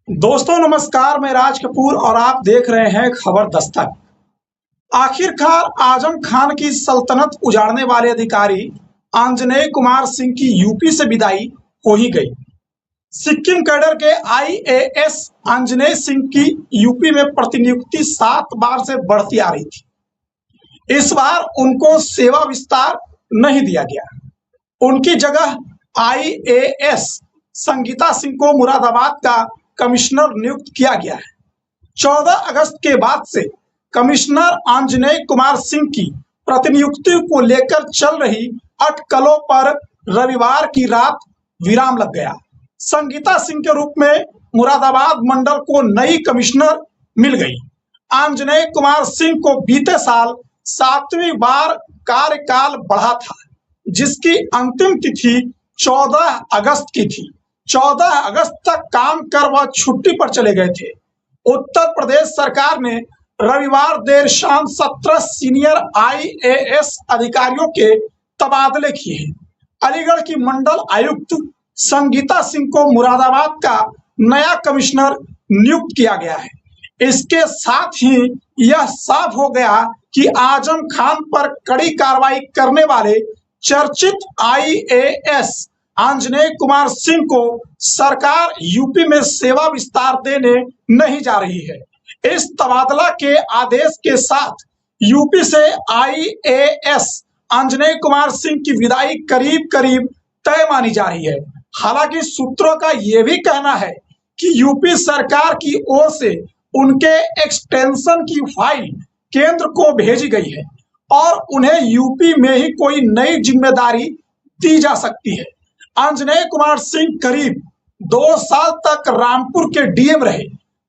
दोस्तों नमस्कार, मैं राज कपूर और आप देख रहे हैं खबर दस्तक। आखिरकार आजम खान की सल्तनत उजाड़ने वाले अधिकारी आंजनेय कुमार सिंह की यूपी से विदाई हो ही गई। सिक्किम कैडर के आईएएस आंजनेय सिंह की यूपी में प्रतिनियुक्ति 7 बार से बढ़ती आ रही थी। इस बार उनको सेवा विस्तार नहीं दिया गया। उनकी जगह आईएएस संगीता सिंह को मुरादाबाद का कमिश्नर नियुक्त किया गया है। 14 अगस्त के बाद से कमिश्नर आंजनेय कुमार सिंह की प्रतिनियुक्ति को लेकर चल रही अटकलों पर रविवार की रात विराम लग गया। संगीता सिंह के रूप में मुरादाबाद मंडल को नई कमिश्नर मिल गई। आंजनेय कुमार सिंह को बीते साल 7वीं बार कार्यकाल बढ़ा था, जिसकी अंतिम तिथि 14 अगस्त की थी। 14 अगस्त तक काम कर वह छुट्टी पर चले गए थे। उत्तर प्रदेश सरकार ने रविवार देर शाम 17 सीनियर आईएएस अधिकारियों के तबादले किए हैं। अलीगढ़ की मंडल आयुक्त संगीता सिंह को मुरादाबाद का नया कमिश्नर नियुक्त किया गया है। इसके साथ ही यह साफ हो गया कि आजम खान पर कड़ी कार्रवाई करने वाले चर्चित आईएएस आंजनेय कुमार सिंह को सरकार यूपी में सेवा विस्तार देने नहीं जा रही है। इस तबादला के आदेश के साथ यूपी से आईएएस आंजनेय कुमार सिंह की विदाई करीब करीब तय मानी जा रही है। हालांकि सूत्रों का यह भी कहना है कि यूपी सरकार की ओर से उनके एक्सटेंशन की फाइल केंद्र को भेजी गई है और उन्हें यूपी में ही कोई नई जिम्मेदारी दी जा सकती है। आंजनेय कुमार सिंह करीब 2 साल तक रामपुर के डीएम रहे।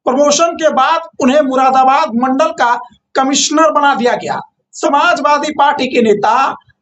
प्रमोशन के बाद उन्हें मुरादाबाद मंडल का कमिश्नर बना दिया गया। समाजवादी पार्टी के नेता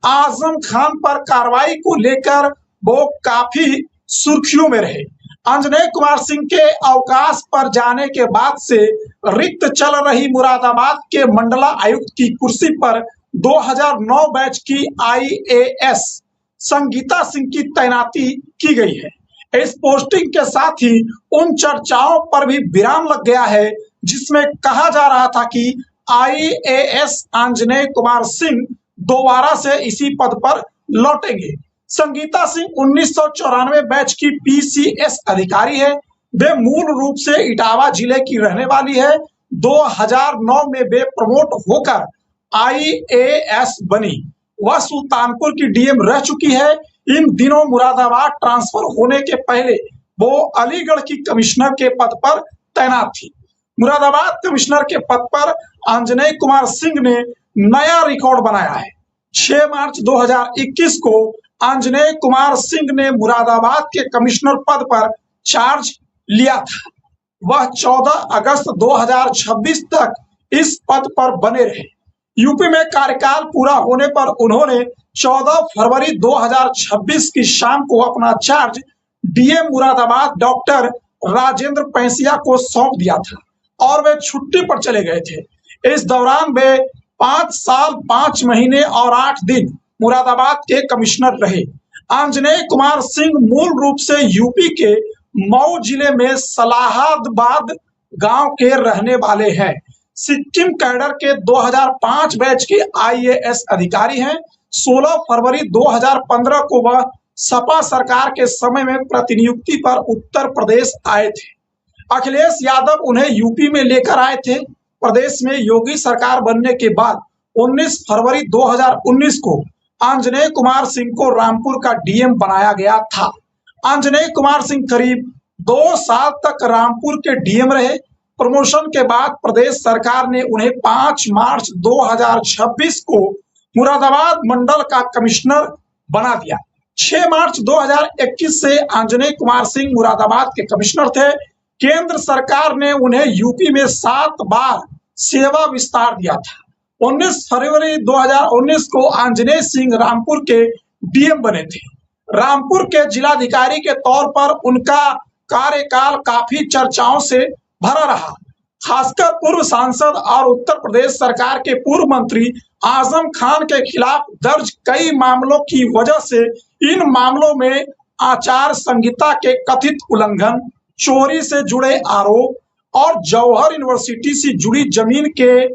आजम खान पर कार्रवाई को लेकर वो काफी सुर्खियों में रहे। आंजनेय कुमार सिंह के अवकाश पर जाने के बाद से रिक्त चल रही मुरादाबाद के मंडला आयुक्त की कुर्सी पर 2009 बैच की आईएएस संगीता सिंह की तैनाती की गई है। इस पोस्टिंग के साथ ही उन चर्चाओं पर भी विराम लग गया है जिसमें कहा जा रहा था कि आईएएस आंजनेय कुमार सिंह दोबारा से इसी पद पर लौटेंगे। संगीता सिंह 1994 बैच की पीसीएस अधिकारी है। वे मूल रूप से इटावा जिले की रहने वाली है। 2009 में वे प्रमोट होकर आईएएस बनी। वह सुल्तानपुर की डीएम रह चुकी है। इन दिनों मुरादाबाद ट्रांसफर होने के पहले वो अलीगढ़ की कमिश्नर के पद पर तैनात थी। मुरादाबाद कमिश्नर के पद पर आंजनेय कुमार सिंह ने नया रिकॉर्ड बनाया है। 6 मार्च 2021 को आंजनेय कुमार सिंह ने मुरादाबाद के कमिश्नर पद पर चार्ज लिया था। वह 14 अगस्त 2026 तक इस पद पर बने रहे। यूपी में कार्यकाल पूरा होने पर उन्होंने 14 फरवरी 2026 की शाम को अपना charge DM Moradabad doctor Rajendra Pensiya को सौंप दिया था और वे छुट्टी पर चले गए थे। इस दौरान वे 5 साल 5 महीने और 8 दिन मुरादाबाद के कमिश्नर रहे। आंजनेय कुमार सिंह मूल रूप से यूपी के मऊ जिले में सलाहाबाद गांव के रहने वाले हैं। सिक्किम कैडर के 2005 बैच के आईएएस अधिकारी हैं। 16 फरवरी 2015 को वह सपा सरकार के समय में प्रतिनियुक्ति पर उत्तर प्रदेश आए थे। अखिलेश यादव उन्हें यूपी में लेकर आए थे। प्रदेश में योगी सरकार बनने के बाद 19 फरवरी 2019 को आंजनेय कुमार सिंह को रामपुर का डीएम बनाया गया था। आंजनेय कुमार सिंह करीब 2 साल तक रामपुर के डीएम रहे। प्रमोशन के बाद प्रदेश सरकार ने उन्हें 5 मार्च 2026 को मुरादाबाद मंडल का कमिश्नर बना दिया। 6 मार्च 2021 से आंजनेय कुमार सिंह मुरादाबाद के कमिश्नर थे। केंद्र सरकार ने उन्हें यूपी में 7 बार सेवा विस्तार दिया था। 19 फरवरी 2019 को आंजनेय सिंह रामपुर के डीएम बने थे। रामपुर के जिलाधिकारी के तौर पर उनका कार्यकाल काफी चर्चाओं से भरा रहा। खासकर पूर्व सांसद और उत्तर प्रदेश सरकार के पूर्व मंत्री आजम खान के खिलाफ दर्ज कई मामलों की वजह से इन मामलों में आचार संहिता के कथित उल्लंघन चोरी से जुड़े आरोप और जौहर यूनिवर्सिटी से जुड़ी जमीन के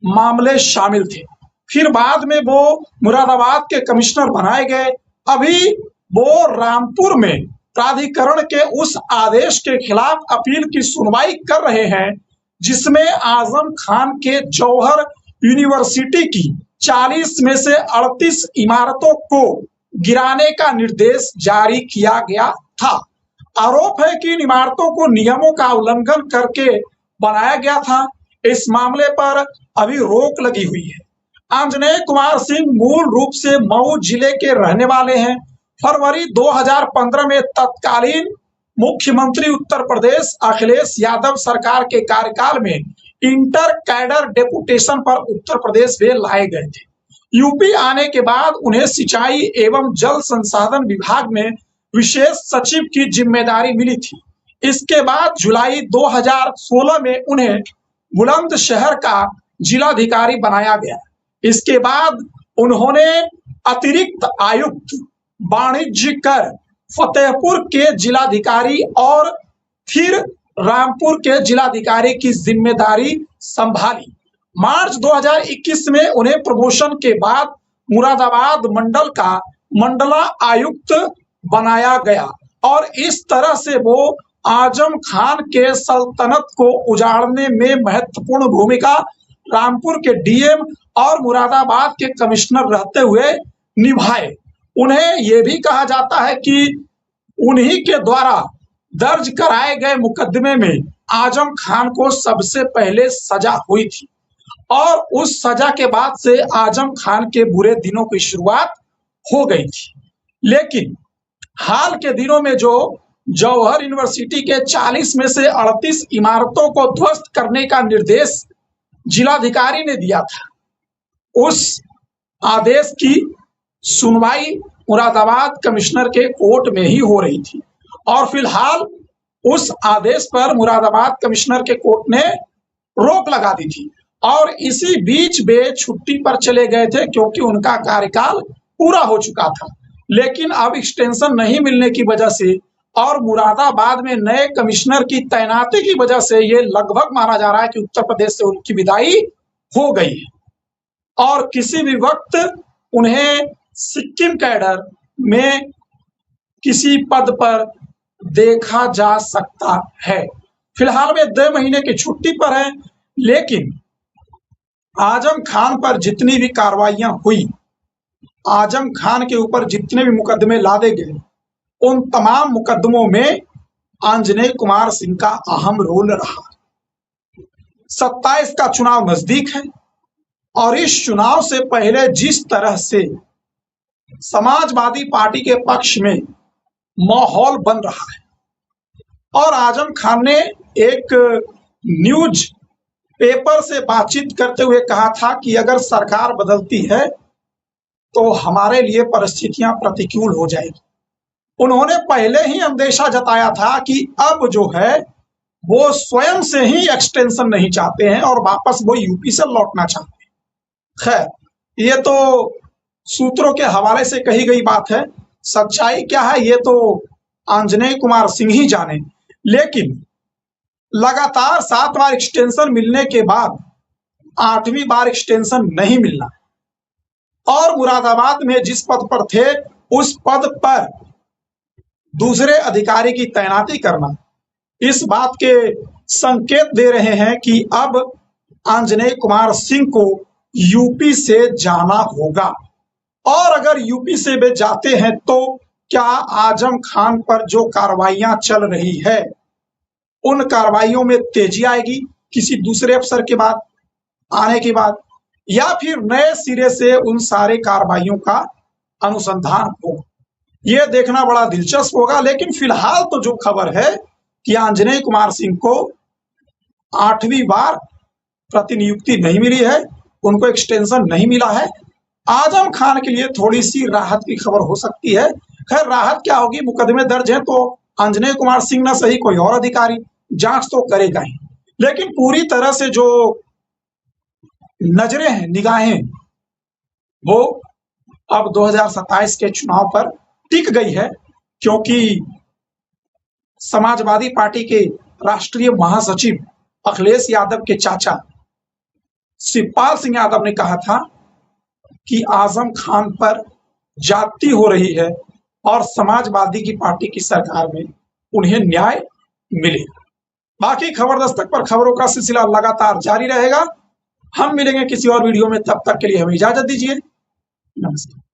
मामले शामिल थे। फिर बाद में वो मुरादाबाद के कमिश्नर बनाए गए। अभी वो रामपुर में प्राधिकरण के उस आदेश के खिलाफ अपील की सुनवाई कर रहे हैं जिसमें आजम खान के जौहर यूनिवर्सिटी की 40 में से 38 इमारतों को गिराने का निर्देश जारी किया गया था। आरोप है कि इन इमारतों को नियमों का उल्लंघन करके बनाया गया था। इस मामले पर अभी रोक लगी हुई है। आंजनेय कुमार सिंह मूल रूप से मऊ जिले के रहने वाले हैं। फरवरी 2015 में तत्कालीन मुख्यमंत्री उत्तर प्रदेश अखिलेश यादव सरकार के कार्यकाल में इंटर कैडर डेपुटेशन पर उत्तर प्रदेश वे लाए गए थे। यूपी आने के बाद उन्हें सिंचाई एवं जल संसाधन विभाग में विशेष सचिव की जिम्मेदारी मिली थी। इसके बाद जुलाई 2016 में उन्हें बुलंदशहर का जिलाधिकारी बनाया गया। इसके बाद उन्होंने अतिरिक्त आयुक्त वाणिज्य कर फतेहपुर के जिलाधिकारी और फिर रामपुर के जिलाधिकारी की जिम्मेदारी संभाली। मार्च 2021 में उन्हें प्रमोशन के बाद मुरादाबाद मंडल का मंडला आयुक्त बनाया गया और इस तरह से वो आजम खान के सल्तनत को उजाड़ने में महत्वपूर्ण भूमिका रामपुर के डीएम और मुरादाबाद के कमिश्नर रहते हुए निभाए। उन्हें यह भी कहा जाता है कि उन्हीं के द्वारा दर्ज कराए गए मुकदमे में आजम खान को सबसे पहले सजा हुई थी और उस सजा के बाद से आजम खान के बुरे दिनों की शुरुआत हो गई थी। लेकिन हाल के दिनों में जो जौहर यूनिवर्सिटी के 40 में से 38 इमारतों को ध्वस्त करने का निर्देश जिलाधिकारी ने दिया था, उस आदेश की सुनवाई मुरादाबाद कमिश्नर के कोर्ट में ही हो रही थी और फिलहाल उस आदेश पर मुरादाबाद कमिश्नर के कोर्ट ने रोक लगा दी थी और इसी बीच वे छुट्टी पर चले गए थे क्योंकि उनका कार्यकाल पूरा हो चुका था। लेकिन अब एक्सटेंशन नहीं मिलने की वजह से और मुरादाबाद में नए कमिश्नर की तैनाती की वजह से ये लगभग माना जा रहा है कि उत्तर प्रदेश से उनकी विदाई हो गई है और किसी भी वक्त उन्हें सिक्किम कैडर में किसी पद पर देखा जा सकता है। फिलहाल वे 2 महीने की छुट्टी पर हैं, लेकिन आजम खान पर जितनी भी कार्रवाइयां हुई, आजम खान के ऊपर जितने भी मुकदमे लादे गए, उन तमाम मुकदमों में आंजनेय कुमार सिंह का अहम रोल रहा। 27 का चुनाव नजदीक है और इस चुनाव से पहले जिस तरह से समाजवादी पार्टी के पक्ष में माहौल बन रहा है और आजम खान ने एक न्यूज पेपर से बातचीत करते हुए कहा था कि अगर सरकार बदलती है तो हमारे लिए परिस्थितियां प्रतिकूल हो जाएगी। उन्होंने पहले ही अंदेशा जताया था कि अब जो है वो स्वयं से ही एक्सटेंशन नहीं चाहते हैं और वापस वो यूपी से लौटना चाहते हैं। खैर, ये तो सूत्रों के हवाले से कही गई बात है, सच्चाई क्या है ये तो आंजनेय कुमार सिंह ही जाने। लेकिन लगातार 7 बार एक्सटेंशन मिलने के बाद 8वीं बार एक्सटेंशन नहीं मिलना और मुरादाबाद में जिस पद पर थे उस पद पर दूसरे अधिकारी की तैनाती करना इस बात के संकेत दे रहे हैं कि अब आंजनेय कुमार सिंह को यूपी से जाना होगा और अगर यूपी से वे जाते हैं तो क्या आजम खान पर जो कार्रवाइयां चल रही है उन कार्रवाइयों में तेजी आएगी किसी दूसरे अफसर के बाद आने के बाद, या फिर नए सिरे से उन सारे कार्रवाइयों का अनुसंधान होगा? यह देखना बड़ा दिलचस्प होगा। लेकिन फिलहाल तो जो खबर है कि आंजनेय कुमार सिंह को 8वीं बार प्रतिनियुक्ति नहीं मिली है, उनको एक्सटेंशन नहीं मिला है। आजम खान के लिए थोड़ी सी राहत की खबर हो सकती है। खैर, राहत क्या होगी, मुकदमे दर्ज है तो आंजनेय कुमार सिंह ना सही कोई और अधिकारी जांच तो करेगा ही। लेकिन पूरी तरह से जो नजरें हैं, निगाहें, वो अब 2027 के चुनाव पर टिक गई है क्योंकि समाजवादी पार्टी के राष्ट्रीय महासचिव अखिलेश यादव के चाचा शिवपाल सिंह यादव ने कहा था कि आजम खान पर जाति हो रही है और समाजवादी की पार्टी की सरकार में उन्हें न्याय मिलेगा। बाकी खबर दस्तक पर खबरों का सिलसिला लगातार जारी रहेगा। हम मिलेंगे किसी और वीडियो में, तब तक के लिए हमें इजाजत दीजिए। नमस्कार।